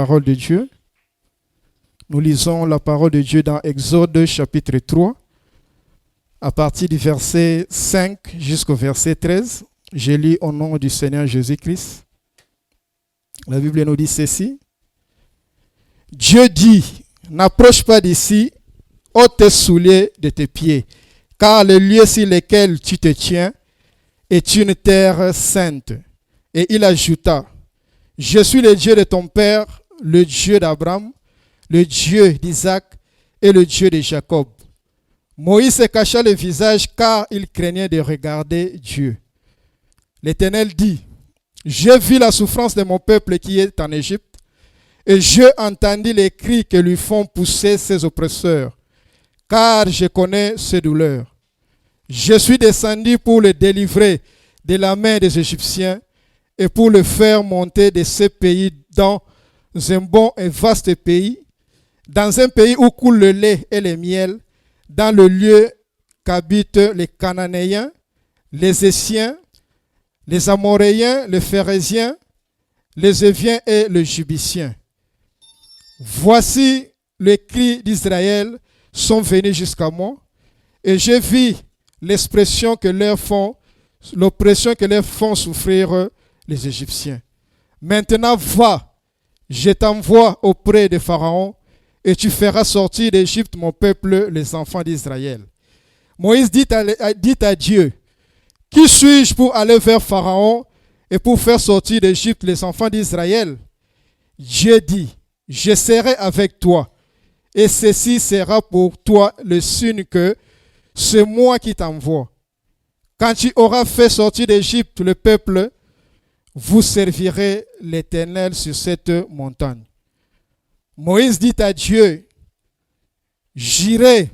parole de Dieu. Nous lisons la parole de Dieu dans Exode chapitre 3, à partir du verset 5 jusqu'au verset 13. Je lis au nom du Seigneur Jésus-Christ. La Bible nous dit ceci. Dieu dit, n'approche pas d'ici, ôte tes souliers de tes pieds, car le lieu sur lequel tu te tiens est une terre sainte. Et il ajouta, je suis le Dieu de ton père, le Dieu d'Abraham, le Dieu d'Isaac et le Dieu de Jacob. Moïse se cacha le visage car il craignait de regarder Dieu. L'Éternel dit, j'ai vu la souffrance de mon peuple qui est en Égypte, et je entendis les cris que lui font pousser ses oppresseurs, car je connais ses douleurs. Je suis descendu pour le délivrer de la main des Égyptiens et pour le faire monter de ce pays dans un bon et vaste pays, dans un pays où coule le lait et le miel, dans le lieu qu'habitent les Cananéens, les Essiens, les Amoréens, les Phérésiens, les Éviens et les Jubiciens. Voici les cris d'Israël sont venus jusqu'à moi, et j'ai vu l'oppression que leur font souffrir les Égyptiens. Maintenant va, je t'envoie auprès de Pharaon, et tu feras sortir d'Égypte mon peuple, les enfants d'Israël. Moïse dit à Dieu, qui suis-je pour aller vers Pharaon et pour faire sortir d'Égypte les enfants d'Israël? Dieu dit, je serai avec toi, et ceci sera pour toi le signe que c'est moi qui t'envoie. Quand tu auras fait sortir d'Égypte le peuple, vous servirez l'Éternel sur cette montagne. Moïse dit à Dieu, j'irai,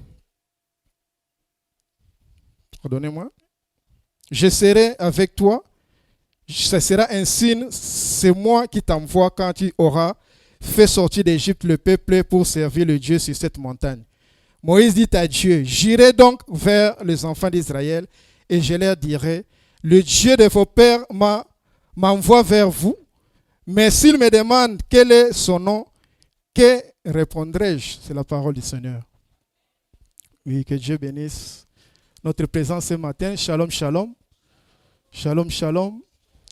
pardonnez-moi, je serai avec toi, ce sera un signe, c'est moi qui t'envoie quand tu auras fait sortir d'Égypte le peuple pour servir le Dieu sur cette montagne. Moïse dit à Dieu, j'irai donc vers les enfants d'Israël et je leur dirai, le Dieu de vos pères m'envoie vers vous, mais s'il me demande quel est son nom, que répondrai-je? C'est la parole du Seigneur. Oui, que Dieu bénisse notre présence ce matin. Shalom, shalom. Shalom, shalom.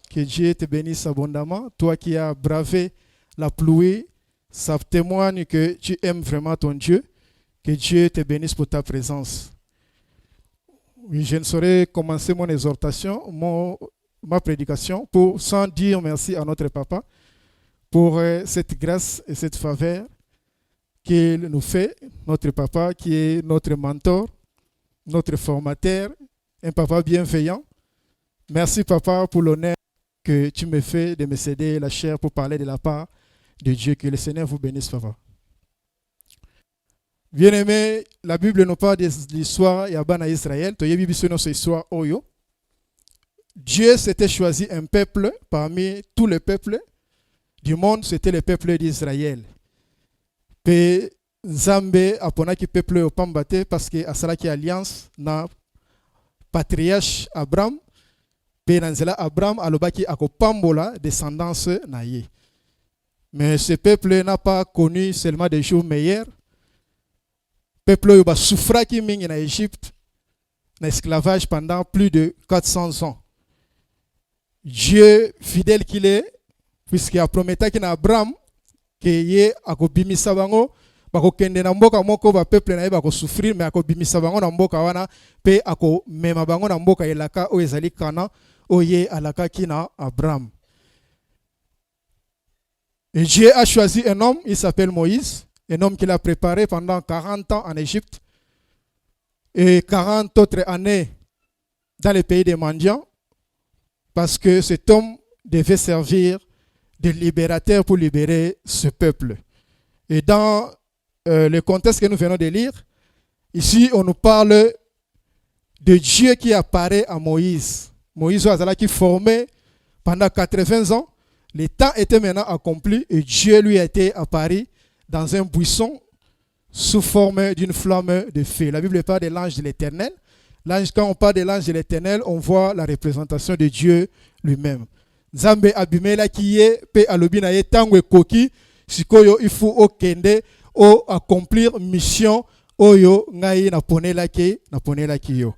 Que Dieu te bénisse abondamment. Toi qui as bravé la pluie, ça témoigne que tu aimes vraiment ton Dieu. Que Dieu te bénisse pour ta présence. Oui, je ne saurais commencer mon exhortation, ma prédication, sans dire merci à notre papa pour cette grâce et cette faveur qu'il nous fait, notre papa qui est notre mentor, notre formateur, un papa bienveillant. Merci papa pour l'honneur que tu me fais de me céder la chair pour parler de la part de Dieu. Que le Seigneur vous bénisse papa. Bien-aimé, la Bible nous parle de l'histoire d'Abana Israël. Dieu s'était choisi un peuple parmi tous les peuples du monde, c'était le peuple d'Israël. Pe Nzambe aponaki peuple au pambate parce que asalaki alliance na patriarche Abraham. Pe nanzela Abraham alobaki akopambola descendance na ye. Mais ce peuple n'a pas connu seulement des jours meilleurs. Peuple yoba souffraki mingi na Égypte, na esclavage pendant plus de 400 ans. Dieu fidèle qu'il est, puisqu'il a promis à Abraham que ye akobimisa bango bakokende na mboka moko ba peuple na ye bakosouffrir mais akobimisa bango na mboka wana pe akomema bango na mboka elaka o ezali kana oye alakaki na Abraham. Et Dieu a choisi un homme, il s'appelle Moïse, un homme qu'il a préparé pendant 40 ans en Égypte et 40 autres années dans les pays des mendiants, parce que cet homme devait servir de libérateur pour libérer ce peuple. Et dans le contexte que nous venons de lire, ici on nous parle de Dieu qui apparaît à Moïse. Moïse qui formé pendant 80 ans. Le temps était maintenant accompli et Dieu lui a été apparu dans un buisson sous forme d'une flamme de feu. La Bible parle de l'ange de l'Éternel. Quand on parle de l'ange de l'Éternel, on voit la représentation de Dieu lui-même. Nzambe abimela kiye pe alobi na ye tango ekoki sikoyo il faut okende o accomplir mission oyo ngai naponelaki yo.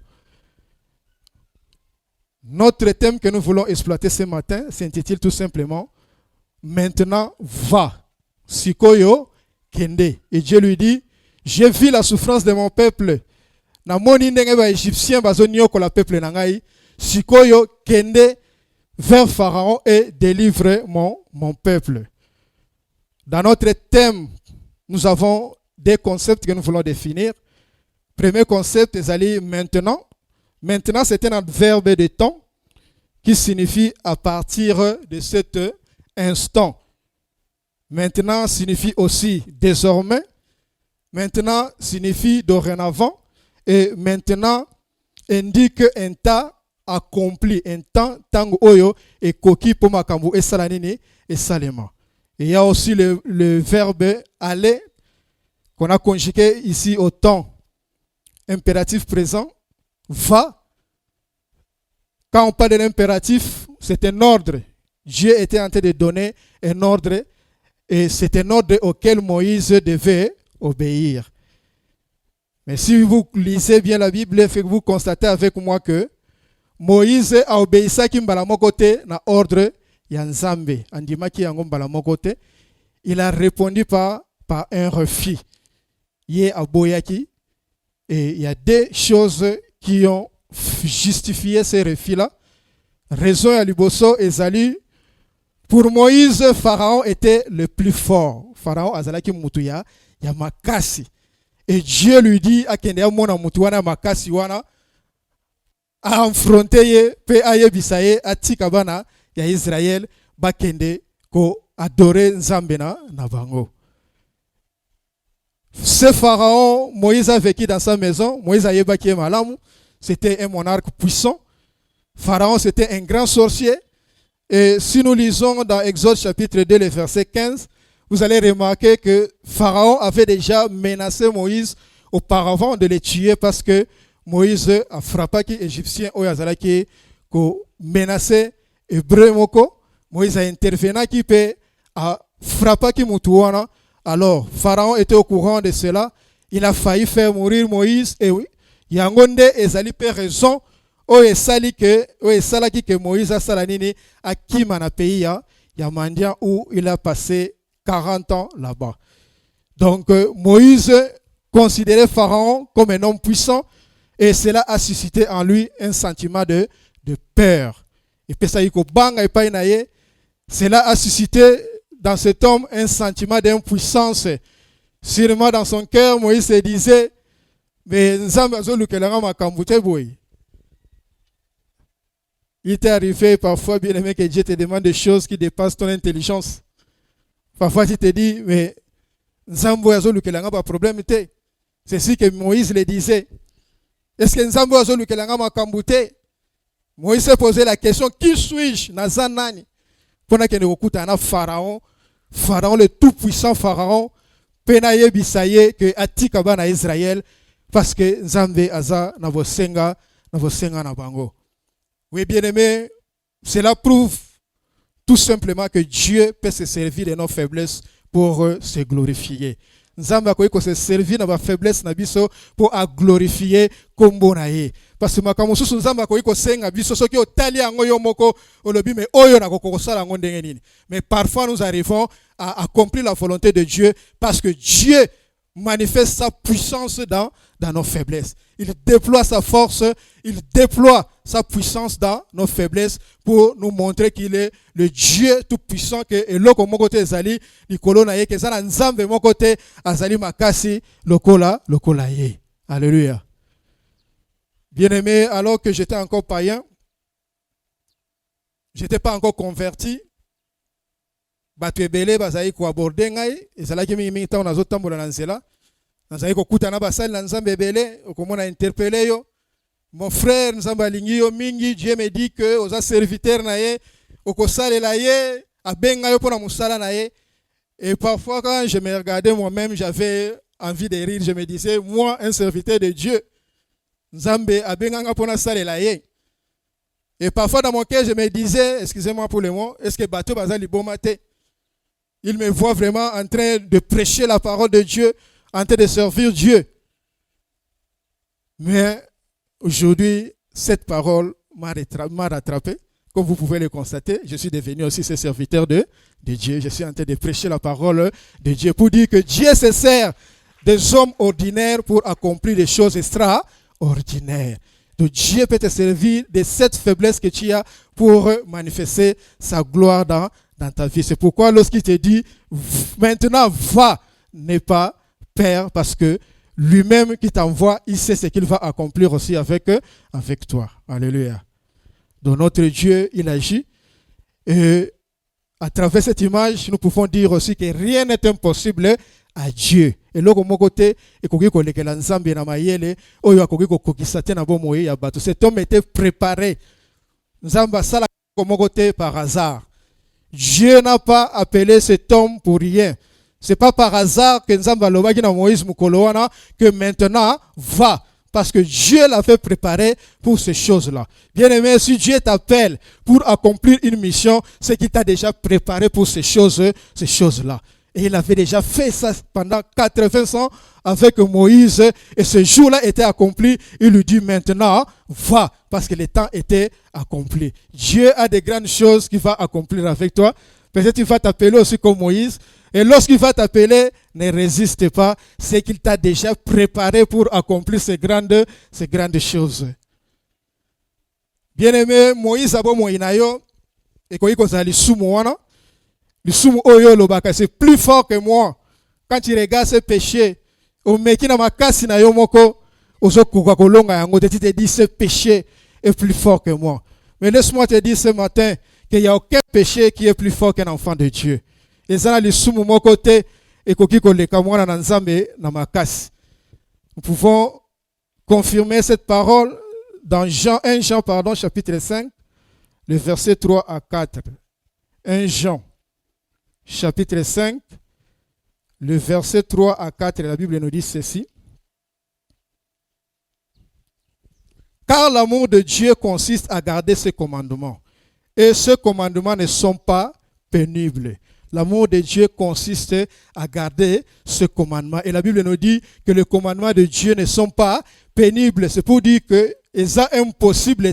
Notre thème que nous voulons exploiter ce matin s'intitule tout simplement maintenant va. Sikoyo kende. Et Dieu lui dit, j'ai vu la souffrance de mon peuple. Na moni ndenge ba égyptien bazonio ko la peuple na ngai. Sikoyo kende vers Pharaon et délivre mon peuple. Dans notre thème, nous avons des concepts que nous voulons définir. Premier concept, c'est maintenant. Maintenant, c'est un adverbe de temps qui signifie à partir de cet instant. Maintenant signifie aussi désormais. Maintenant signifie dorénavant. Et maintenant indique un temps accompli. Un temps, tango oyo, et koki pour makambu, et salanini, et salema. Et il y a aussi le verbe aller, qu'on a conjugué ici au temps impératif présent. Va. Quand on parle de l'impératif, c'est un ordre. Dieu était en train de donner un ordre et c'est un ordre auquel Moïse devait obéir. Mais si vous lisez bien la Bible, vous constatez avec moi que Moïse a obéi à kimbala mokote na ordre ya Nzambe. Andimaki yango mbala mokote. Il a répondu par un refus. Yé aboyaki. Et il y a des choses qui ont justifié ces refus-là. Raison à Liboso et Zali. Pour Moïse, Pharaon était le plus fort. Pharaon azalaki mutuya ya makasi. Et Dieu lui dit akende mona mutuwana makasi wana a affronté ye pe aye bisaye atikabana ya Israël bakende ko adorer Nzambe na bango. Ce pharaon, Moïse a vécu dans sa maison. Moïse a yébaki malamu. C'était un monarque puissant. Pharaon, c'était un grand sorcier. Et si nous lisons dans Exode chapitre 2, le verset 15, vous allez remarquer que Pharaon avait déjà menacé Moïse auparavant de le tuer parce que Moïse a frappé les Égyptiens au Yazalaki ko menacé Hébreu moko. Moïse a intervenu qui peut a frappé qui mutuana. Alors Pharaon était au courant de cela. Il a failli faire mourir Moïse et oui, yangonde ezali pe raison o esali que Moïse a salanini a kimana pays ya Mandia où il a passé 40 ans là-bas. Donc Moïse considérait Pharaon comme un homme puissant et cela a suscité en lui un sentiment de peur. Et puis cela a suscité dans cet homme un sentiment d'impuissance. Sûrement dans son cœur, Moïse se disait, mais il t'est arrivé parfois, bien aimé, que Dieu te demande des choses qui dépassent ton intelligence. Parfois, tu te dis, mais pas problème. C'est ce que Moïse le disait. Est-ce que Nzambo azolukelanga makambute? Moïse s'est posé la question, qui suis-je? Nazanani. Pendant qu'il y a Pharaon, Pharaon le tout-puissant Pharaon, penaye bisaye que atikaba na Israël parce que Nzambe aza na vosenga na bango. Oui, bien aimé, cela prouve tout simplement que Dieu peut se servir de nos faiblesses pour se glorifier. Nzambe akoki se servir na ba faiblesse na biso pour a glorifier kombo na ye. Parce que makambo susu Nzambe akoki senga biso soki otali yango yo moko olobi mais oyo na kokosala yango ndenge nini. Mais parfois nous arrivons à accomplir la volonté de Dieu parce que Dieu manifeste sa puissance dans nos faiblesses. Il déploie sa force, il déploie sa puissance dans nos faiblesses pour nous montrer qu'il est le Dieu tout-puissant que eloko moko te ezali likolo na ye ke zala Nzambe moko te azali makasi lokola ye. Alléluia. Bien-aimé, alors que j'étais encore païen, j'étais pas encore converti. Bato ebele bazali ko aborder ngai ezalaki mingi ntango nazotambola na nzela nazali kokutana basali na Nzambe ebele okomona interpeller yo mon frère Nzambe alingi yo mingi. Dieu me dit que oza serviteur na ye okosalela ye abenga yo pona musala na ye. Et parfois quand je me regardais moi-même j'avais envie de rire. Je me disais moi un serviteur de Dieu Nzambe abenga nga pona salela ye. Et parfois dans mon cœur je me disais, excusez-moi pour le mot, est-ce que bateau bazali bomate? Il me voit vraiment en train de prêcher la parole de Dieu, en train de servir Dieu. Mais aujourd'hui, cette parole m'a rattrapé. Comme vous pouvez le constater, je suis devenu aussi ce serviteur de Dieu. Je suis en train de prêcher la parole de Dieu pour dire que Dieu se sert des hommes ordinaires pour accomplir des choses extraordinaires. Donc Dieu peut te servir de cette faiblesse que tu as pour manifester sa gloire dans ta vie. C'est pourquoi lorsqu'il te dit maintenant va, n'est pas peur, parce que lui-même qui t'envoie, il sait ce qu'il va accomplir aussi avec toi. Alléluia. Donc notre Dieu, il agit. Et à travers cette image, nous pouvons dire aussi que rien n'est impossible à Dieu. Et là, de mon côté, cet homme était préparé. Par hasard. Dieu n'a pas appelé cet homme pour rien. Ce n'est pas par hasard que Nzamba Lobaki na Moïse Mukoloana que maintenant va. Parce que Dieu l'a fait préparer pour ces choses-là. Bien aimé, si Dieu t'appelle pour accomplir une mission, c'est qu'il t'a déjà préparé pour ces choses-là. Et il avait déjà fait ça pendant 80 ans avec Moïse. Et ce jour-là était accompli. Il lui dit maintenant, va. Parce que le temps était accompli. Dieu a des grandes choses qu'il va accomplir avec toi. Peut-être qu'il va t'appeler aussi comme Moïse. Et lorsqu'il va t'appeler, ne résiste pas. C'est qu'il t'a déjà préparé pour accomplir ces grandes choses. Bien-aimé, Moïse abo moinayo. Et quand il a c'est plus fort que moi. Quand tu regardes ce péché, tu te dis ce péché est plus fort que moi. Mais laisse-moi te dire ce matin qu'il n'y a aucun péché qui est plus fort qu'un enfant de Dieu. Et ça, nous pouvons confirmer cette parole dans 1 Jean, chapitre 5, le verset 3 à 4. 1 Jean, chapitre 5, le verset 3 à 4, la Bible nous dit ceci. Car l'amour de Dieu consiste à garder ses commandements. Et ces commandements ne sont pas pénibles. L'amour de Dieu consiste à garder ce commandement. Et la Bible nous dit que les commandements de Dieu ne sont pas pénibles. C'est pour dire que c'est impossible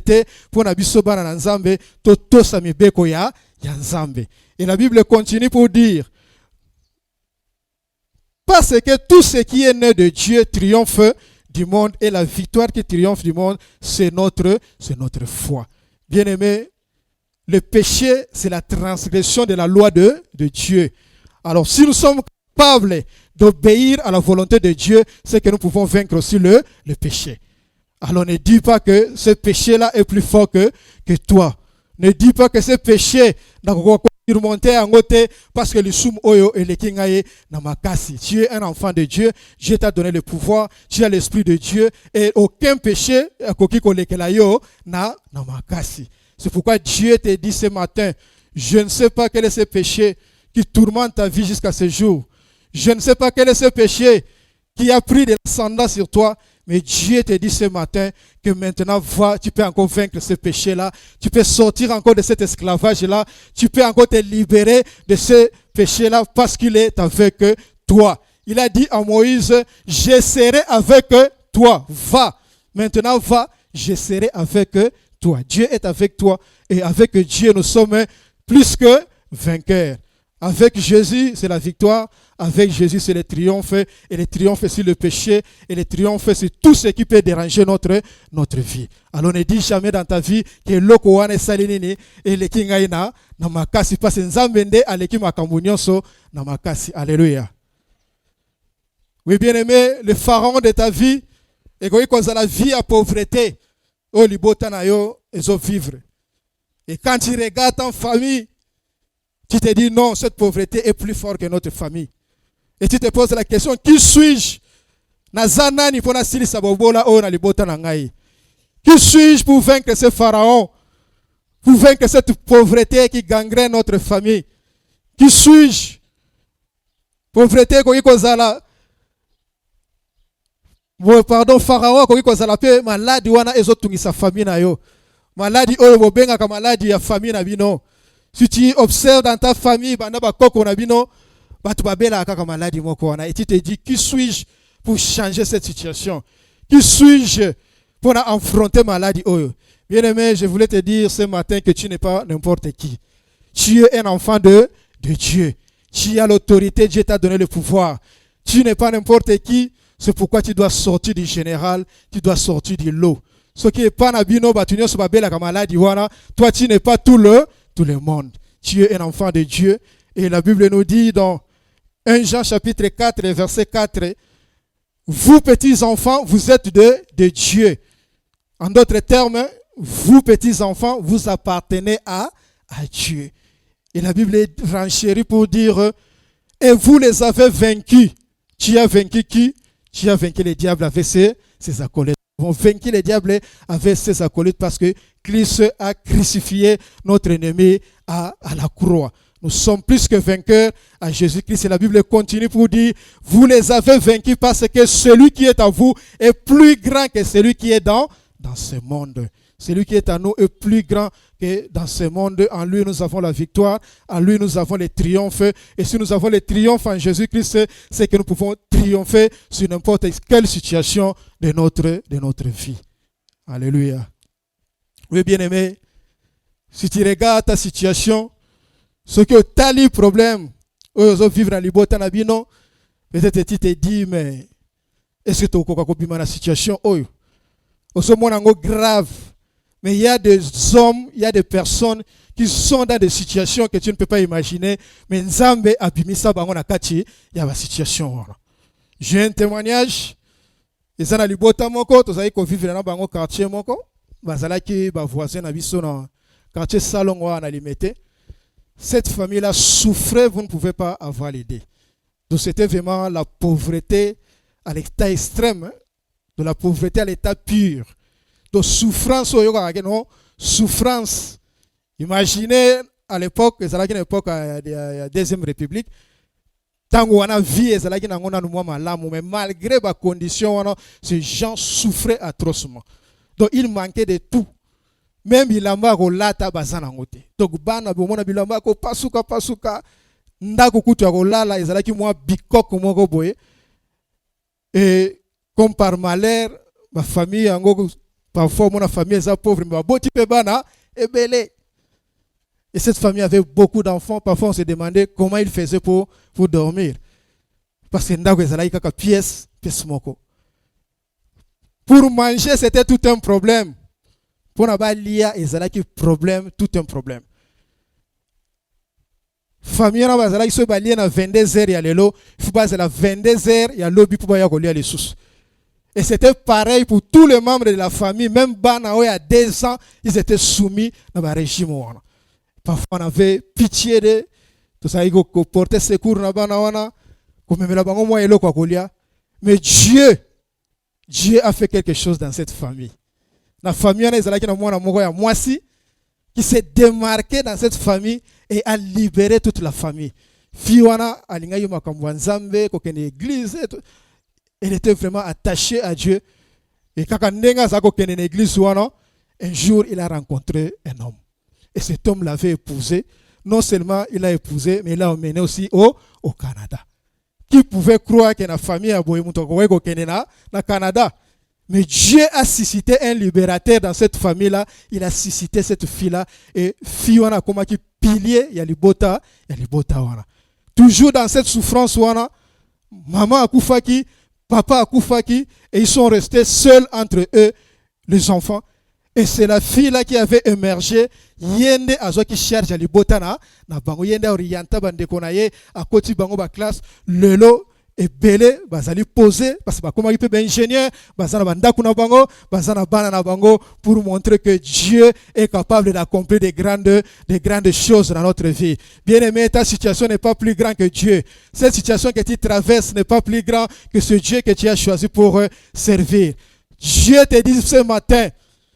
pour Nabisoba na Nzambe toto samibeko ya Nzambe. Et la Bible continue pour dire parce que tout ce qui est né de Dieu triomphe du monde et la victoire qui triomphe du monde, c'est notre foi. Bien-aimé, le péché, c'est la transgression de la loi de Dieu. Alors, si nous sommes capables d'obéir à la volonté de Dieu, c'est que nous pouvons vaincre aussi le péché. Alors, ne dis pas que ce péché-là est plus fort que toi. Ne dis pas que ce péché n'a pas surmonté en côté parce que le soum oyo et le kingaye n'a makasi. Tu es un enfant de Dieu. Dieu t'a donné le pouvoir. Tu as l'esprit de Dieu. Et aucun péché n'a makasi. C'est pourquoi Dieu te dit ce matin, je ne sais pas quel est ce péché qui tourmente ta vie jusqu'à ce jour. Je ne sais pas quel est ce péché qui a pris de l'ascendant sur toi. Mais Dieu te dit ce matin que maintenant, va, tu peux encore vaincre ce péché-là. Tu peux sortir encore de cet esclavage-là. Tu peux encore te libérer de ce péché-là parce qu'il est avec toi. Il a dit à Moïse, je serai avec toi. Va. Maintenant, va, je serai avec toi. Dieu est avec toi. Et avec Dieu, nous sommes plus que vainqueurs. Avec Jésus, c'est la victoire. Avec Jésus, c'est le triomphe. Et le triomphe sur le péché. Et le triomphe sur tout ce qui peut déranger notre vie. Alors ne dis jamais dans ta vie que loko wana salinini et le kingaina na makasi parce que nzambende aleki makambunyoso na makasi. Alléluia. Oui, bien-aimé, le pharaon de ta vie, et quand la vie à pauvreté, oh libota na yo, ils vivre. Et quand tu regardes ta famille, tu te dis non, cette pauvreté est plus forte que notre famille. Et tu te poses la question, qui suis-je? Qui suis-je pour vaincre ce pharaon? Pour vaincre cette pauvreté qui gangrène notre famille? Qui suis-je? Pauvreté qui kozala. Pardon, pharaon qui kozala pe maladi wana ezotungisa famille na yo. Maladi oyo bobenga ka maladi ya famille na bino. Si tu observes dans ta famille, et tu te dis, qui suis-je pour changer cette situation? Qui suis-je pour affronter maladie? Bien-aimé, je voulais te dire ce matin que tu n'es pas n'importe qui. Tu es un enfant de Dieu. Tu as l'autorité, Dieu t'a donné le pouvoir. Tu n'es pas n'importe qui, c'est pourquoi tu dois sortir du général, tu dois sortir du lot. Ce qui est pas nabino, toi tu n'es pas tout le monde. Tu es un enfant de Dieu. Et la Bible nous dit dans 1 Jean chapitre 4, verset 4, vous petits enfants, vous êtes de Dieu. En d'autres termes, vous petits enfants, vous appartenez à Dieu. Et la Bible est renchérie pour dire, et vous les avez vaincus. Tu as vaincu qui? Tu as vaincu les diables avec ses acolytes. Nous avons vaincu les diables avec ses acolytes parce que Christ a crucifié notre ennemi à la croix. Nous sommes plus que vainqueurs à Jésus-Christ. Et la Bible continue pour dire, vous les avez vaincus parce que celui qui est en vous est plus grand que celui qui est dans ce monde. Celui qui est en nous est plus grand que dans ce monde. En lui, nous avons la victoire. En lui, nous avons les triomphes. Et si nous avons les triomphes en Jésus-Christ, c'est que nous pouvons triompher sur n'importe quelle situation de notre vie. Alléluia. Oui, bien-aimé, si tu regardes ta situation, ce que tu as le problème, vivre dans l'ibota nabino, peut-être tu te dis, mais est-ce que tu as une situation grave? Mais il y a des hommes, il y a des personnes qui sont dans des situations que tu ne peux pas imaginer. Mais Nzambe abimisa bango na kati, il y a une situation. J'ai un témoignage. Ils ont libota moko, tous aïe ko vivre dans bango quartier moko. Bazalaki ba voisin na biso na quartier Salongo na limité. Cette famille-là souffrait, vous ne pouvez pas avoir l'idée. Donc c'était vraiment la pauvreté à l'état extrême, de la pauvreté à l'état pur. De souffrance, souffrance. Imaginez à l'époque, c'est à l'époque de la Deuxième République, tant qu'on a vie, mais malgré les conditions, ces gens souffraient atrocement. Donc il manquait de tout. Même il a marre lata bazanangote. Donc bana bomona bilamba ko pasuka ndako kutu ya kolala ezalaki mwa bikoko moko boye. Et comme par malheur, ma famille yango parfois mon famille est pauvre mais boti pe bana ebele. Et cette famille avait beaucoup d'enfants, parfois on se demandait comment ils faisaient pour dormir. Parce que ndako ezalaki kaka pièce moko. Pour manger, c'était tout un problème. Pour n'avoir lié, ils avaient problème, tout un problème. Famille na bazala so balié na 22h ya lelo, il faut baser la 22h ya lobby pour ba kolia les sous. Et c'était pareil pour tous les membres de la famille, même bana o ya 2 ans, ils étaient soumis dans le régime wana. Parfois on avait pitié de tout ça il ko porter secours na bana wana, ko memela bango mo elo kwa kolia. Mais Dieu a fait quelque chose dans cette famille. La famille qui s'est démarqué dans cette famille et a libéré toute la famille. Fiwana elle était vraiment attachée à Dieu. Et quand un jour il a rencontré un homme. Et cet homme l'avait épousé. Non seulement il l'a épousé, mais il l'a emmené aussi au Canada. Qui pouvait croire que la famille a boyé au Canada? Mais Dieu a suscité un libérateur dans cette famille-là. Il a suscité cette fille-là. Et fille-là, comme qui pilier, il y a les bota. Toujours dans cette souffrance, maman a koufaki, papa a koufaki, et ils sont restés seuls entre eux, les enfants. Et c'est la fille-là qui avait émergé. Yende azo qui cherche les bota na bango yende orienta bande konaye à côté bango ba classe lelo. Et belé, bazali posé, parce que comment il peut être ingénieur, bazana bandaku na bango, bazana bana na bango, pour montrer que Dieu est capable d'accomplir des grandes choses dans notre vie. Bien aimé, ta situation n'est pas plus grande que Dieu. Cette situation que tu traverses n'est pas plus grande que ce Dieu que tu as choisi pour servir. Dieu te dit ce matin,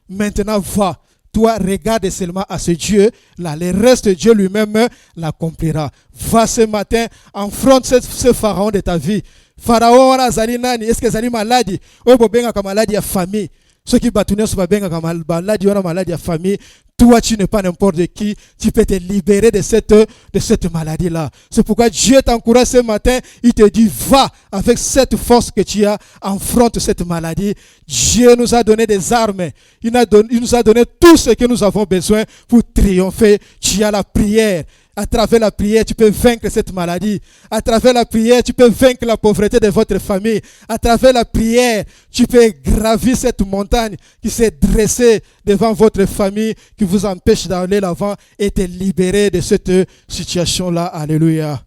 maintenant va. Toi, regarde seulement à ce Dieu-là. Le reste de Dieu lui-même l'accomplira. Va ce matin, affronte ce pharaon de ta vie. Pharaon, est-ce que c'est maladie? Ou bien maladie à famille. Ceux qui battent sur maladie, maladie à famille. Toi, tu n'es pas n'importe qui. Tu peux te libérer de cette maladie-là. C'est pourquoi Dieu t'encourage ce matin. Il te dit, va avec cette force que tu as, affronte cette maladie. Dieu nous a donné des armes. Il nous a donné tout ce que nous avons besoin pour triompher. Tu as la prière. À travers la prière, tu peux vaincre cette maladie. À travers la prière, tu peux vaincre la pauvreté de votre famille. À travers la prière, tu peux gravir cette montagne qui s'est dressée devant votre famille, qui vous empêche d'aller l'avant et te libérer de cette situation-là. Alléluia.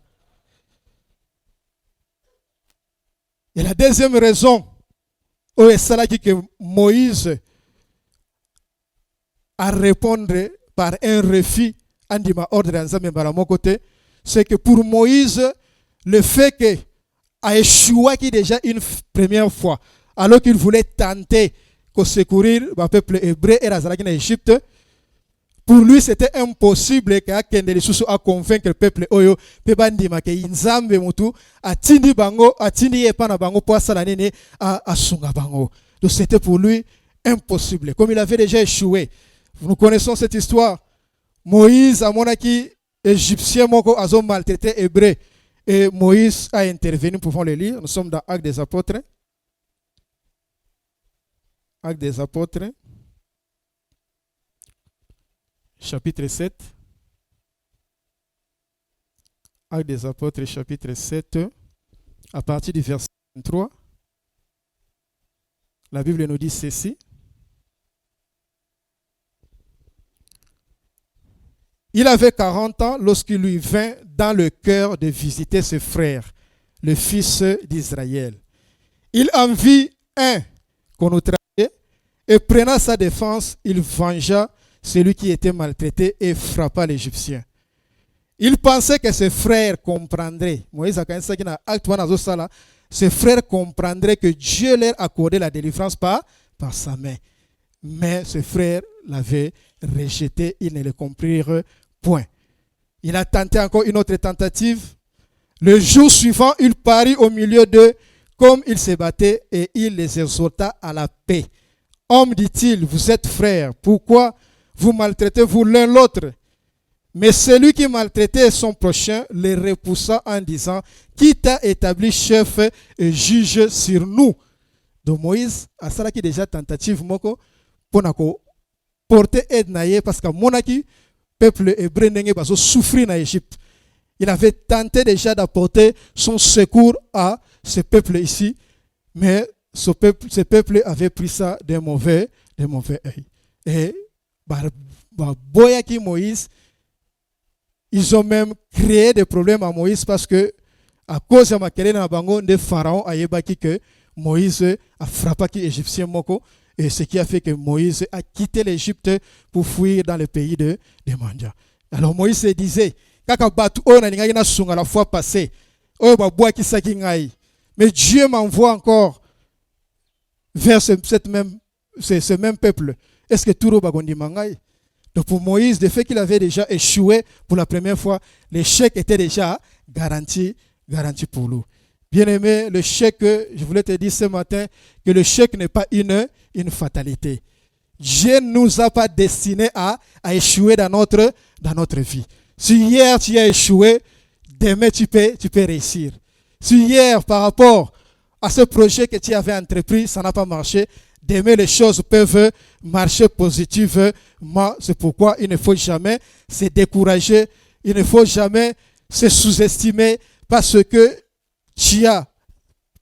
Et la deuxième raison, c'est que Moïse a répondu par un refus. C'est que pour Moïse, le fait qu'il a échoué déjà une première fois, alors qu'il voulait tenter de secourir le peuple hébreu et en Égypte, pour lui c'était impossible à convaincre le peuple oyo pe bandima ke inzambe mutu atindi bango atindi epana bango po asala nene asunga bango. Donc c'était pour lui impossible. Comme il avait déjà échoué. Nous connaissons cette histoire. Moïse a monaki égyptien moko azo maltraité hébreu et Moïse a intervenu. Nous pouvons le lire. Nous sommes dans Actes des Apôtres. Actes des Apôtres. Chapitre 7. Actes des Apôtres, chapitre 7, à partir du verset 23. La Bible nous dit ceci. Il avait 40 ans lorsqu'il lui vint dans le cœur de visiter ses frères, le fils d'Israël. Il en vit un qu'on outrageait et prenant sa défense, il vengea celui qui était maltraité et frappa l'Égyptien. Il pensait que ses frères comprendraient. Moïse a ses frères comprendraient que Dieu leur accordait la délivrance par sa main. Mais ses frères l'avaient rejeté, ils ne le comprirent point. Il a tenté encore une autre tentative. Le jour suivant, il parut au milieu d'eux comme il se battait et il les exhorta à la paix. Hommes, dit-il, vous êtes frères, pourquoi vous maltraitez-vous l'un l'autre? Mais celui qui maltraitait son prochain les repoussa en disant, qui t'a établi chef et juge sur nous? Donc Moïse a ça qui déjà tentative moko pour porter aide naie parce que monaki peuple hébreu n'engé baso souffrir en Égypte. Il avait tenté déjà d'apporter son secours à ce peuple ici, mais ce peuple avait pris ça d'un mauvais œil. Et boyaki Moïse, ils ont même créé des problèmes à Moïse parce que à cause de ma na bango de Pharaon a yebaki que Moïse a frappé les Égyptiens moko. Et ce qui a fait que Moïse a quitté l'Égypte pour fuir dans le pays de Mandia. Alors Moïse se disait, la fois passée, mais Dieu m'envoie encore vers ce même peuple. Est-ce que tout le monde mangai? Donc pour Moïse, le fait qu'il avait déjà échoué pour la première fois, l'échec était déjà garanti pour lui. Bien-aimé, le chèque, je voulais te dire ce matin que le chèque n'est pas une fatalité. Dieu ne nous a pas destinés à échouer dans notre vie. Si hier tu as échoué, demain tu peux réussir. Si hier par rapport à ce projet que tu avais entrepris, ça n'a pas marché, demain les choses peuvent marcher positivement. C'est pourquoi il ne faut jamais se décourager, il ne faut jamais se sous-estimer parce que tu as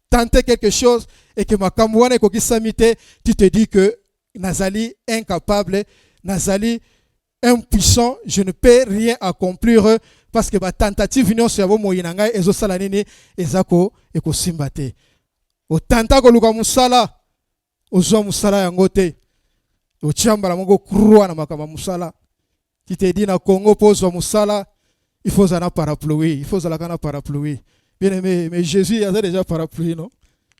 tenté quelque chose et que Makamouane Kokisamite, tu te dis que Nazali incapable, Nazali impuissant, je ne peux rien accomplir parce que ma tentative union sur vos moyens et zo salanini ezako eko simbate. O tanta ko luka musala, o zo musala yangote. O chamba la mongo krua na makama musala. Tu te dis na Congo pose musala, il faut zana parapluie, il faut zala kana parapluie. Bien aimé, mais Jésus il a déjà parapluie, non?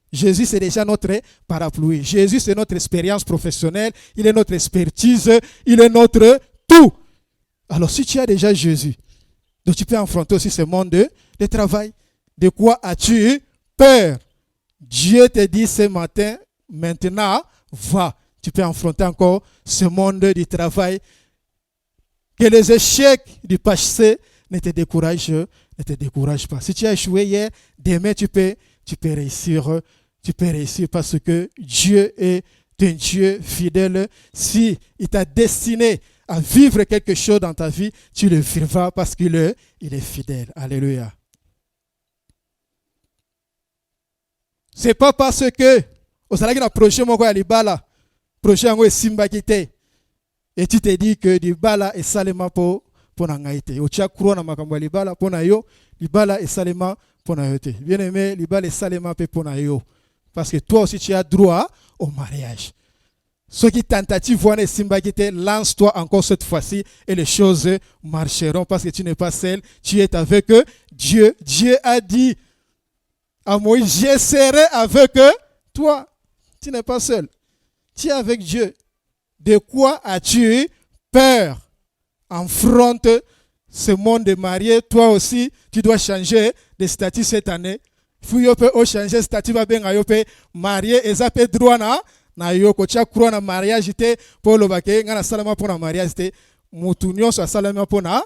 Jésus c'est déjà notre parapluie. Jésus c'est notre expérience professionnelle, il est notre expertise, il est notre tout. Alors si tu as déjà Jésus, donc tu peux affronter aussi ce monde de travail. De quoi as-tu peur? Dieu te dit ce matin, maintenant, va. Tu peux affronter encore ce monde du travail. Que les échecs du passé ne te découragent pas. Si tu as échoué hier, demain tu peux réussir. Tu peux réussir parce que Dieu est un Dieu fidèle. Si il t'a destiné à vivre quelque chose dans ta vie, tu le vivras parce qu'il est fidèle. Alléluia. Ce n'est pas parce que vous avez un projet projet et tu te dis que libala est salement pour nangaïté. Ou tu as couronne makambo libala pour nayo, libala est salement pour nayote. Bien aimé, libala est salement pour nayo. Parce que toi aussi tu as droit au mariage. Ceux qui tentative voient les simbakité, lance-toi encore cette fois-ci et les choses marcheront parce que tu n'es pas seul, tu es avec Dieu. Dieu a dit à Moïse, je serai avec toi. Tu n'es pas seul. Tu es avec Dieu. De quoi as-tu peur? Affronte ce monde de mariés. Toi aussi, tu dois changer de statut cette année. Il faut changer de statut. Marié et ça peut droit na yoko tia croix na mariage te pour le baké ngana salama pour na mariage te mutunyo so salama pour na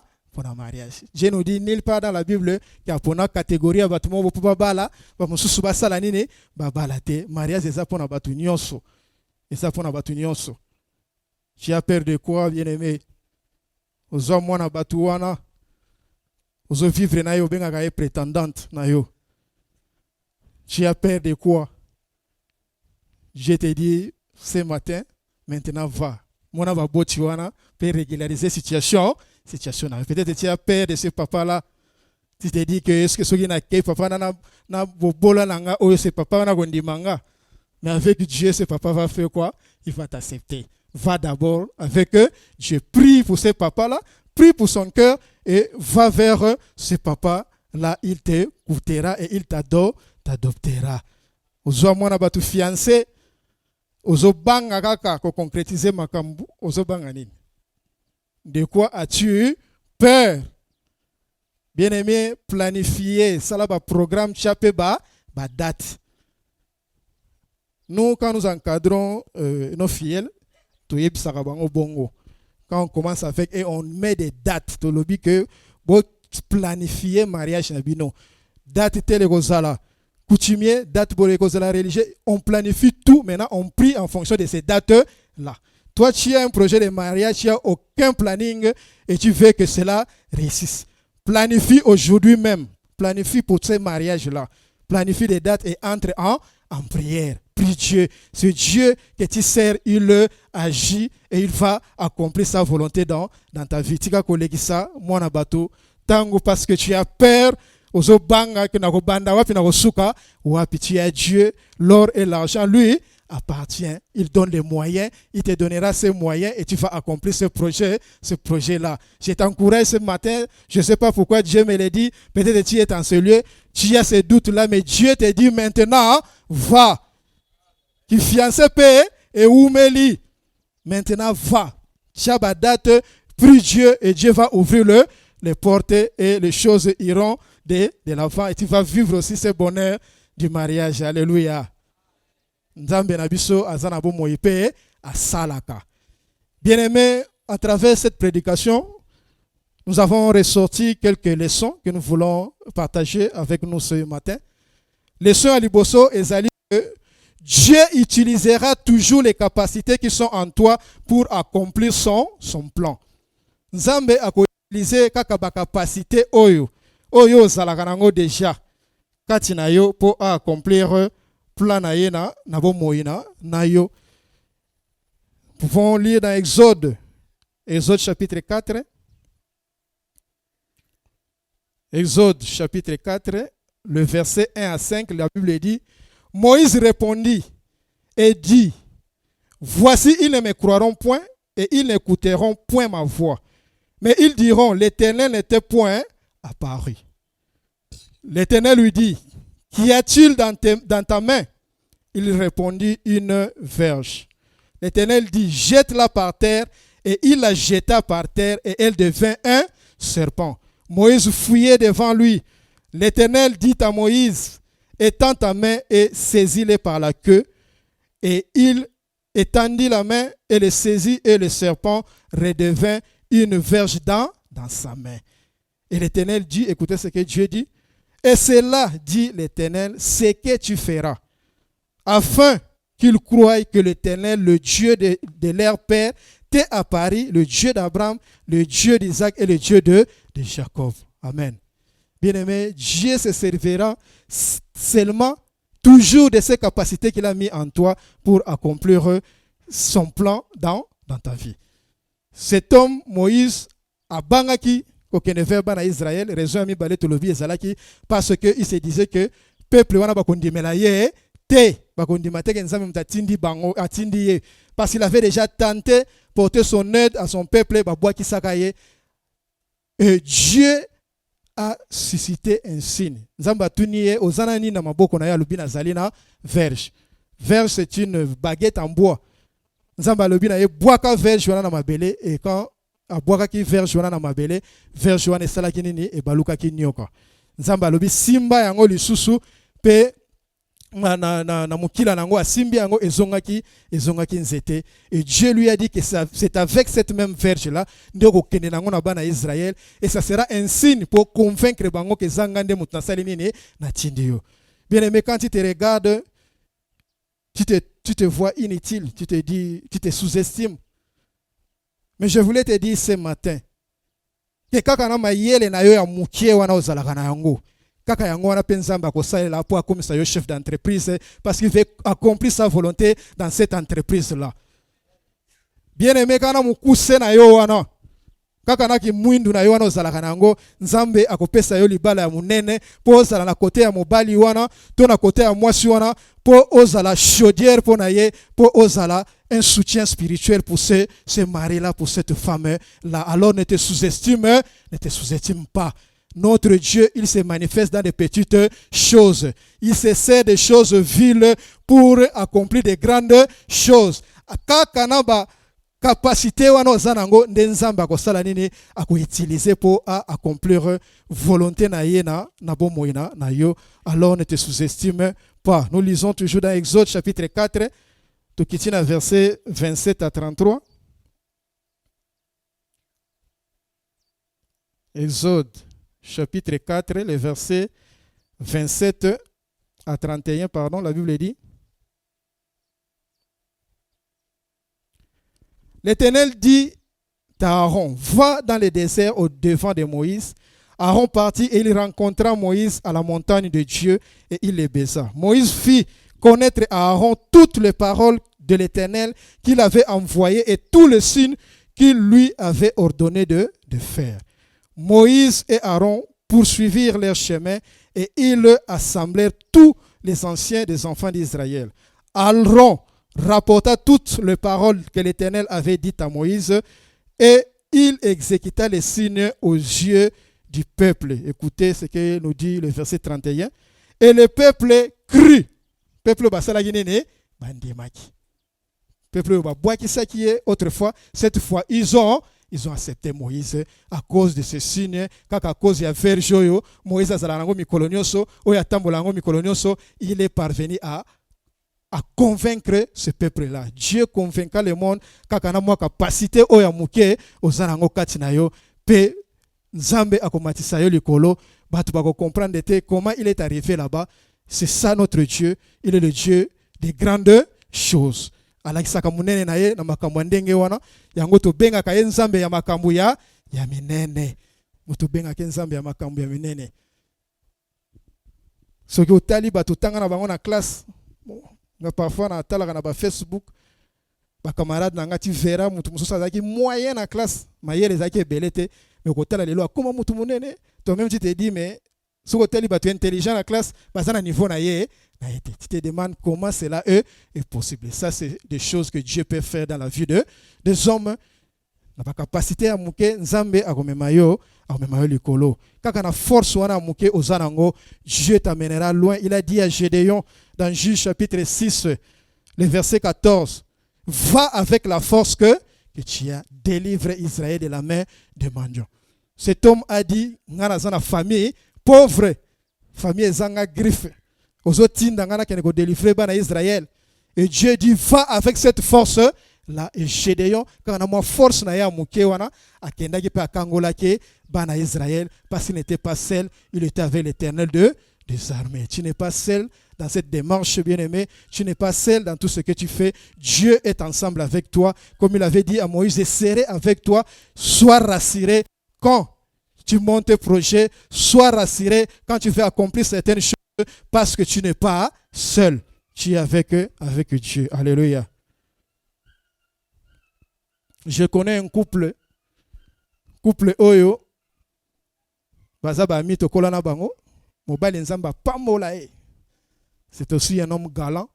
mariage. Dieu nous dit nulle part dans la Bible qu'il y a pour na catégorie batumo bo pa bala ba mususu ba sala nini ba bala te mariage eza pour na batunyo so. Et ça pour na batunyo so. Tu as peur de quoi, bien-aimé? Aux hommes na batuwana aux vivre na yo benga ga prétendante na yo. Tu as peur de quoi? Je te dis ce matin, maintenant va. Mon va botiwana pour régulariser la situation. Peut-être tu as peur de ce papa-là. Tu te dis que est-ce que ce qui n'a pas papa na bobola nanga ou ce papa na gondimanga. Mais avec Dieu, ce papa va faire quoi? Il va t'accepter. Va d'abord avec eux. Je prie pour ce papa-là, prie pour son cœur et va vers ce papa-là. Il te coûtera et il t'adoptera. Ozo mwana batu fiancé. Ozo banga kaka ko concrétiser makambu. Ozo banga nini? De quoi as-tu peur? Bien-aimé, planifier. Ça là, programme chapé ba date. Nous, quand nous encadrons nos fidèles, quand on commence avec et on met des dates, tu le dis que pour planifier mariage, date telle là, coutumier, date pour les religieux, on planifie tout. Maintenant, on prie en fonction de ces dates-là. Toi, tu as un projet de mariage, tu n'as aucun planning et tu veux que cela réussisse. Planifie aujourd'hui même. Planifie pour ce mariage-là. Planifie les dates et entre en prière. Prie Dieu. C'est Dieu que tu sers, il agit et il va accomplir sa volonté dans ta vie. Tu as collègue ça, moi na bateau. Tango parce que tu as peur. Ozo banga que na banda wapi na suka wapi tu as Dieu. L'or et l'argent lui appartient. Il donne les moyens. Il te donnera ces moyens et tu vas accomplir ce projet-là. Je t'encourage ce matin. Je ne sais pas pourquoi Dieu me l'a dit. Peut-être que tu es en ce lieu. Tu as ces doutes-là, mais Dieu te dit maintenant, va. Qui fiancé paie et oumeli. Maintenant, va. Tu as date, prie Dieu et Dieu va ouvrir les portes et les choses iront de l'avant. Et tu vas vivre aussi ce bonheur du mariage. Alléluia. Bien-aimés, à travers cette prédication, nous avons ressorti quelques leçons que nous voulons partager avec nous ce matin. Leçon à Liboso et Zali que Dieu utilisera toujours les capacités qui sont en toi pour accomplir son plan. Nzambe a utilisé kaka capacité oyo zalakanango déjà katina yo pour accomplir plan na bo moina na yo. Nous pouvons lire dans Exode chapitre 4. Exode chapitre 4, le verset 1 à 5, la Bible dit, Moïse répondit et dit, voici, ils ne me croiront point et ils n'écouteront point ma voix. Mais ils diront, l'Éternel n'était point apparu. L'Éternel lui dit, qu'y a-t-il dans ta main? Il répondit, une verge. L'Éternel dit, jette-la par terre, et il la jeta par terre, et elle devint un serpent. Moïse fouillait devant lui. L'Éternel dit à Moïse, étends ta main et saisis-les par la queue. Et il étendit la main et le saisit, et le serpent redevint une verge dans sa main. Et l'Éternel dit, écoutez ce que Dieu dit, et c'est là, dit l'Éternel, ce que tu feras, afin qu'ils croient que l'Éternel, le Dieu de leur père, t'est apparu, le Dieu d'Abraham, le Dieu d'Isaac et le Dieu de Jacob. Amen. Bien-aimé, Dieu se servira seulement toujours de ses capacités qu'il a mis en toi pour accomplir son plan dans ta vie. Cet homme, Moïse, a bangaki kokene verba na Israël, raison ami balé tolobi ezalaki parce que il se disait que peuple wana bakondimela ye te bakondima te nzambe mtatindi bango atindi ye parce qu'il avait déjà tenté porter son aide à son peuple babwaki sakaye. Et Dieu a suscité un signe. Nzamba tuniye ozanani na maboko na ya lubina zalina verge. Verge c'est une baguette en bois. Nzamba lubina ye boaka verge wana na mabele et quand a boaka ki verge wana na mabele verge wana esala kinini e baluka ki nyoka. Nzamba lobi simba yango lisusu pe na mukila nango asimbi yango ezongaki nzete. Et Dieu lui a dit que c'est avec cette même verge là ndeko kende nango na bana Israël et ça sera un signe pour convaincre bango que zangande mutasali nini na tindio. Bien aimé, quand tu te regardes, tu te vois inutile, tu te dis, tu te sous-estimes. Mais je voulais te dire ce matin que kaka na mayele na yo ya mukie wana ozalaka na yango kaka yango wana pe nzamba kosalela po akomisa yo chef d'entreprise parce qu'il veut accomplir sa volonté dans cette entreprise là. Bien aimé, kana mukuse na yo wana kaka na ki mwindu na yo wana ozalaka na yango nzambe akopesa yo libala ya munene po ozala na kote ya mobali wana to na kote ya mwasi wana po ozala chaudière po na ye po ozala un soutien spirituel pour ce mari-là, pour cette femme-là. Alors ne te sous-estime pas. Notre Dieu, il se manifeste dans des petites choses. Il se sert des choses viles pour accomplir de grandes choses. Kakanaba capacité wana zanango ndenzamba ko sala nini ako utiliser pour accomplir volonté na yena na bomoina na yo. Alors ne te sous-estime pas. Nous lisons toujours dans Exode chapitre 4. Tokitina verset 27 à 33. Exode chapitre 4, les versets 27 à 31, pardon, la Bible dit. L'Éternel dit à Aaron, va dans le désert au devant de Moïse. Aaron partit et il rencontra Moïse à la montagne de Dieu et il le baisa. Moïse fit connaître à Aaron toutes les paroles de l'Éternel qu'il avait envoyé et tous les signes qu'il lui avait ordonné de faire. Moïse et Aaron poursuivirent leur chemin et ils assemblèrent tous les anciens des enfants d'Israël. Aaron rapporta toutes les paroles que l'Éternel avait dites à Moïse et il exécuta les signes aux yeux du peuple. Écoutez ce que nous dit le verset 31. Et le peuple crie. Peuple basalagine bandemaki. Peuple qui est autrefois, cette fois ils ont accepté Moïse à cause de ce signe, car à cause de la verge Moïse azalango mikolonioso, oyatambolango mikolonioso, il est parvenu à convaincre ce peuple-là. Dieu convainca le monde, car na moi capacité oyamuke ozalango katinayo pe nzambe akomatisa yo likolo, batu bako comprendre comment il est arrivé là-bas. C'est ça notre Dieu, il est le Dieu des grandes choses. Alakisaka munene na ye na makambo ndenge wana yango to benga ka nzambe ya makambo ya minene mutu benga ka nzambe ya makambo ya minene soki otali bato tanga na bango na classe na parfois na talaka na ba Facebook ba camarade na ngati vera mutu mususu azaki moyen na classe mayele zaki belete mais kotala lelo akoma mutu munene toi même tu te dis mais soki otali bato intelligent na classe bazana niveau na ye. Tu te demandes comment cela est possible. Ça, c'est des choses que Dieu peut faire dans la vie des hommes. Na ba capacité à muke nzambe akomemayo likolo. Kaka na force wana muke ozanango, Dieu t'amènera loin. Il a dit à Gédéon dans Juge chapitre 6, le verset 14, va avec la force que tu as délivré Israël de la main de mendiants. Cet homme a dit, ngana zana famille pauvre, famille zanga griffe. Et Dieu dit, va avec cette force là. Et Gédéon, quand on a moins force, na ya muke wana, akendaki pe akangola ke bana Israël, parce qu'il n'était pas seul, il était avec l'Éternel des armées. Tu n'es pas seul dans cette démarche, bien-aimé. Tu n'es pas seul dans tout ce que tu fais. Dieu est ensemble avec toi. Comme il avait dit à Moïse, je serai avec toi. Sois rassuré quand tu montes tes projets. Sois rassuré quand tu veux accomplir certaines choses parce que tu n'es pas seul. Tu es avec Dieu. Alléluia. Je connais un couple Oyo. Bazaba mi to kolana bango. Mobile nzamba pamola e. C'est aussi un homme galant.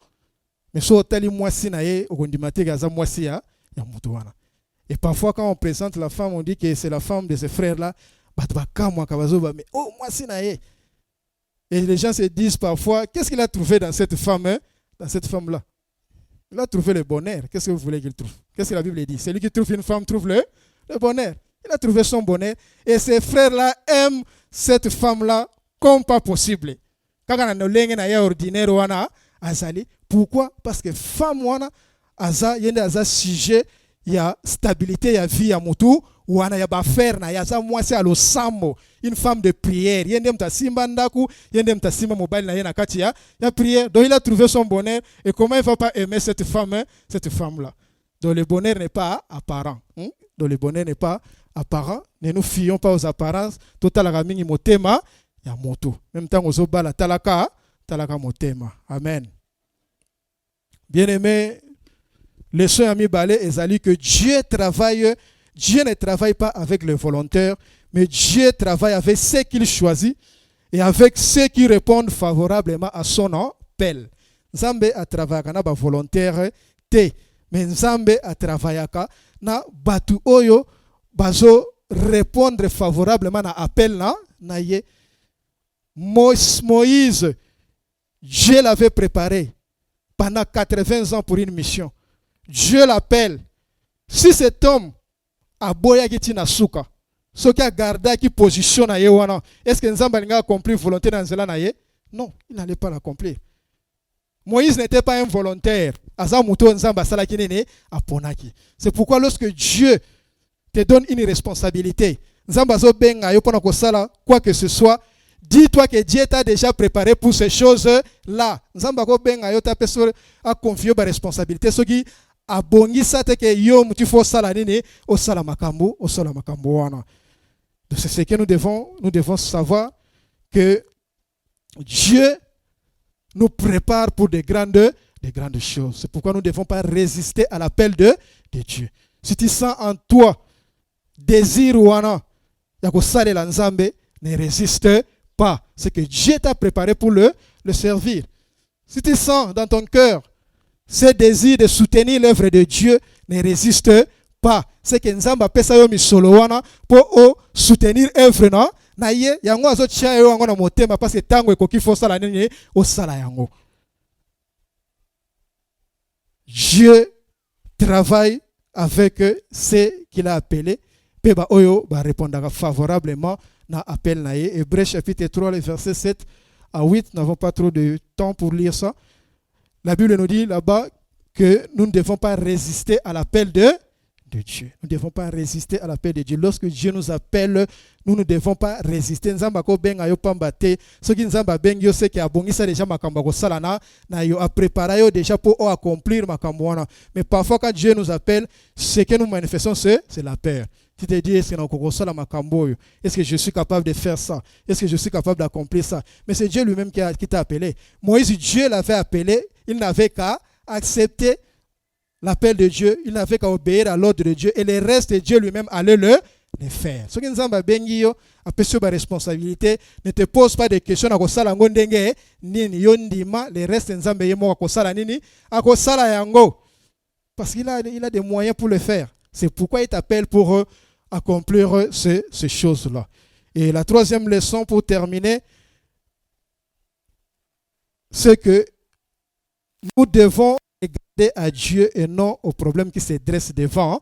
Mais so teli mwasi na ye okondimate gaza mwasi ya mutu wana. Et parfois quand on présente la femme, on dit que c'est la femme de ce frère là. Batbaka moi kabazo ba mais oh mwasi na ye. Et les gens se disent parfois, qu'est-ce qu'il a trouvé dans cette femme, hein? Dans cette femme là? Il a trouvé le bonheur. Qu'est-ce que vous voulez qu'il trouve? Qu'est-ce que la Bible dit? Celui qui trouve une femme trouve le bonheur. Il a trouvé son bonheur. Et ces frères-là aiment cette femme-là comme pas possible. Quand on a un ordinaire, pourquoi? Parce que femme, il y a un sujet, il y a stabilité, il y a vie, il y a mutu, il y a faire, il y a moi c'est le sambo, une femme de prière. Il y a un simba ndaku, il y a un simba mobile, il y a prière. Donc il a trouvé son bonheur. Et comment il ne va pas aimer cette femme-là? Donc le bonheur n'est pas apparent. Donc le bonheur n'est pas apparent. Ne nous fions pas aux apparences. Total ramini motema ya moto. Même temps aux obala talaka motema. Amen. Bien-aimé, les soins amis balé ezali que Dieu ne travaille pas avec les volontaires, mais Dieu travaille avec ceux qu'il choisit et avec ceux qui répondent favorablement à son appel. Nzambe a travaillé na ba volontaire te, mais Nzambe a travaillé na batu oyo bazo répondre favorablement à appel na ye. Moïse, Dieu l'avait préparé pendant 80 ans pour une mission. Dieu l'appelle. Si cet homme a boya qui na souka, ce qui a gardé qui position na ye wana, est-ce que Nzamba a accompli volonté dans cela na ye? Non, il n'allait pas l'accomplir. Moïse n'était pas un volontaire. C'est pourquoi lorsque Dieu te donne une responsabilité, quoi que ce soit, dis-toi que Dieu t'a déjà préparé pour ces choses-là. A confié la responsabilité. Ce qui a bongi ça, c'est que yo tu faut salanine au salamakambo, au salamakambo wana. Donc c'est ce que nous devons savoir que Dieu nous prépare pour des grandes choses. C'est pourquoi nous ne devons pas résister à l'appel de Dieu. Si tu sens en toi désir ou wana, ne résiste pas. C'est que Dieu t'a préparé pour le servir. Si tu sens dans ton cœur ce désir de soutenir l'œuvre de Dieu, ne résiste pas. C'est que Nzamba pesa yo misolo wana pour soutenir l'œuvre na. Na ye yango azotia yo yango na motema parce que tango ekoki fosala nini osala yango. Dieu travaille avec ceux qu'il a appelés. Peba oyo ba répondra favorablement na appel na ye. Hébreux chapitre 3 les versets 7 à 8, nous n'avons pas trop de temps pour lire ça. La Bible nous dit là-bas que nous ne devons pas résister à l'appel de Dieu. Nous ne devons pas résister à l'appel de Dieu. Lorsque Dieu nous appelle, nous ne devons pas résister. Nzamba ko benga yo pambate. Ce qui nzamba benga yo c'est que abongisa déjà makambo ko salana na yo a préparé yo déjà pour accomplir makambo wana. Mais parfois quand Dieu nous appelle, ce que nous manifestons c'est la peur. Tu te dis est-ce que est-ce que je suis capable de faire ça? Est-ce que je suis capable d'accomplir ça? Mais c'est Dieu lui-même qui t'a appelé. Moïse, Dieu l'avait appelé, il n'avait qu'à accepter l'appel de Dieu, il n'avait qu'à obéir à l'ordre de Dieu et le reste de Dieu lui-même allait le faire. Ce qui nous a bengi yo apesio ba responsabilité, ne te pose pas de questions à kosala ngondenge nini yondima le reste nzambe yemo à kosala nini à kosala yango parce qu'il a des moyens pour le faire. C'est pourquoi il t'appelle pour accomplir ces choses-là. Et la troisième leçon pour terminer, c'est que nous devons regarder à Dieu et non aux problèmes qui se dressent devant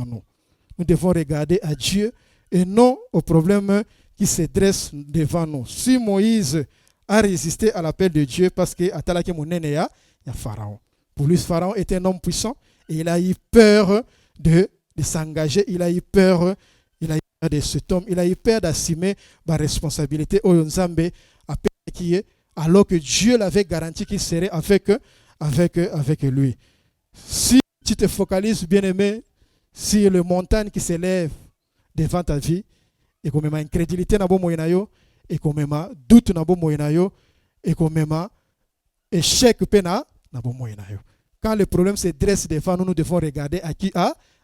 nous. Nous devons regarder à Dieu et non aux problèmes qui se dressent devant nous. Si Moïse a résisté à l'appel de Dieu parce que Atalake Monene ya Pharaon. Pour lui, Pharaon était un homme puissant Et il a eu peur de s'engager, il a eu peur de cet homme, il a eu peur d'assumer ma responsabilité au Nzambe, alors que Dieu l'avait garanti qu'il serait avec lui. Si tu te focalises, bien-aimé, sur les montagnes qui s'élèvent devant ta vie, et qu'on même incrédulité na bo moyenayo, et qu'on même doute na bo moyenayo, et qu'on même échec pena na bo moyenayo. Quand le problème se dresse devant nous, nous devons regarder à qui?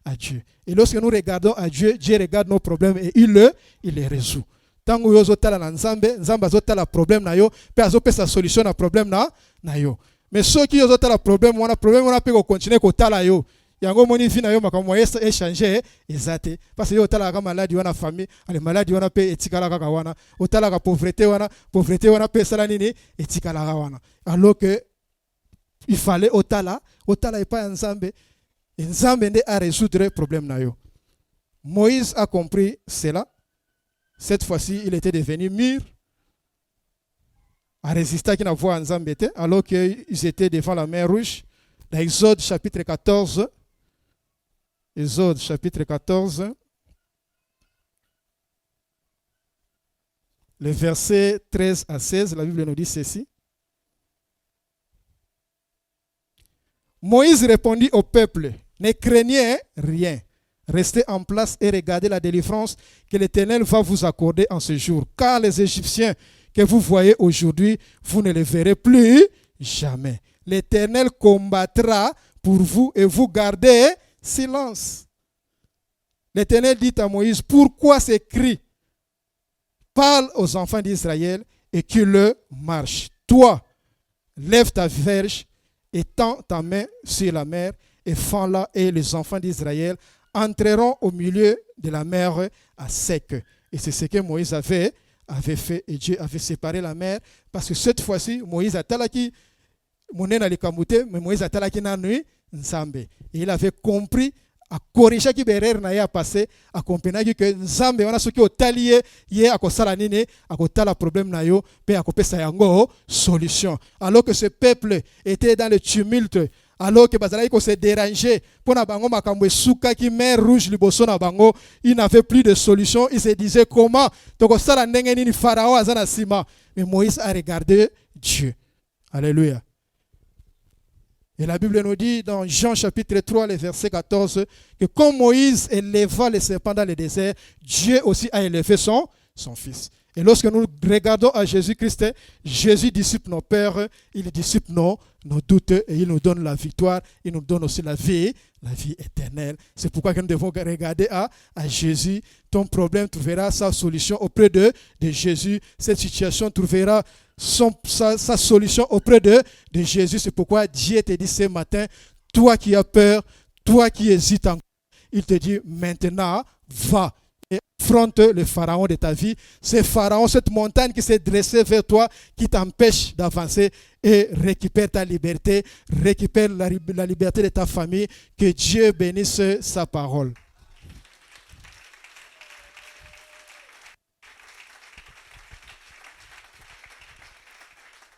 À Dieu. Et lorsque nous regardons à Dieu, Dieu regarde nos problèmes et il les résout. Tant que vous avez un Nzambe, Nzambe a un problème na yo, puis azo pe sa solution na problème na yo. Mais ceux qui ont un problème, on a peut continuer ko tala yo. Yango moni fi na yo makambo échanger ezate parce que yo tala ka maladie wana famille, ale maladie wana pe etikala ka wana, otala ka pauvreté wana pe sala nini etikala ka wana. Alors que il fallait otala et pas Nzambe. Nzambe a résoudre le problème na yo. Moïse a compris cela. Cette fois-ci, il était devenu mûr à résister à qui n'a voix Nzambe était, alors qu'ils étaient devant la mer Rouge. Dans Exode chapitre 14, Exode chapitre 14, le verset 13 à 16, la Bible nous dit ceci. Moïse répondit au peuple, ne craignez rien, restez en place et regardez la délivrance que l'Éternel va vous accorder en ce jour. Car les Égyptiens que vous voyez aujourd'hui, vous ne les verrez plus jamais. L'Éternel combattra pour vous et vous gardez silence. L'Éternel dit à Moïse, pourquoi ces cris? Parle aux enfants d'Israël et qu'ils marchent. Toi, lève ta verge et tends ta main sur la mer et fends-la, et les enfants d'Israël entreront au milieu de la mer à sec. Et c'est ce que Moïse avait fait, et Dieu avait séparé la mer, parce que cette fois-ci, Moïse a talaki, mais Moïse a talaki na nuit, Nzambe. Et il avait compris, a corrigé qui berer na ya passé, a compris que Nzambe wana soki otalié ye akosala nini, akotala problème na yo, pe akopesa yango solution. Alors que ce peuple était dans le tumulte, alors que bazalaki ko se déranger pour na bango makambo suka ki mer rouge liboso na bango, il n'avait plus de solution, il se disait comment tokosala ndenge nini Pharaon azana sima. Mais Moïse a regardé Dieu. Alléluia. Et la Bible nous dit dans Jean chapitre 3, le verset 14, que comme Moïse éleva le serpent dans le désert, Dieu aussi a élevé son fils. Et lorsque nous regardons à Jésus-Christ, Jésus dissipe nos peurs, il dissipe nos doutes et il nous donne la victoire, il nous donne aussi la vie éternelle. C'est pourquoi nous devons regarder à Jésus. Ton problème trouvera sa solution auprès de Jésus. Cette situation trouvera sa solution auprès de Jésus. C'est pourquoi Dieu te dit ce matin, toi qui as peur, toi qui hésites encore, il te dit maintenant, va. Et affronte le pharaon de ta vie. Ce pharaon, cette montagne qui s'est dressée vers toi, qui t'empêche d'avancer, et récupère ta liberté, récupère la liberté de ta famille. Que Dieu bénisse sa parole.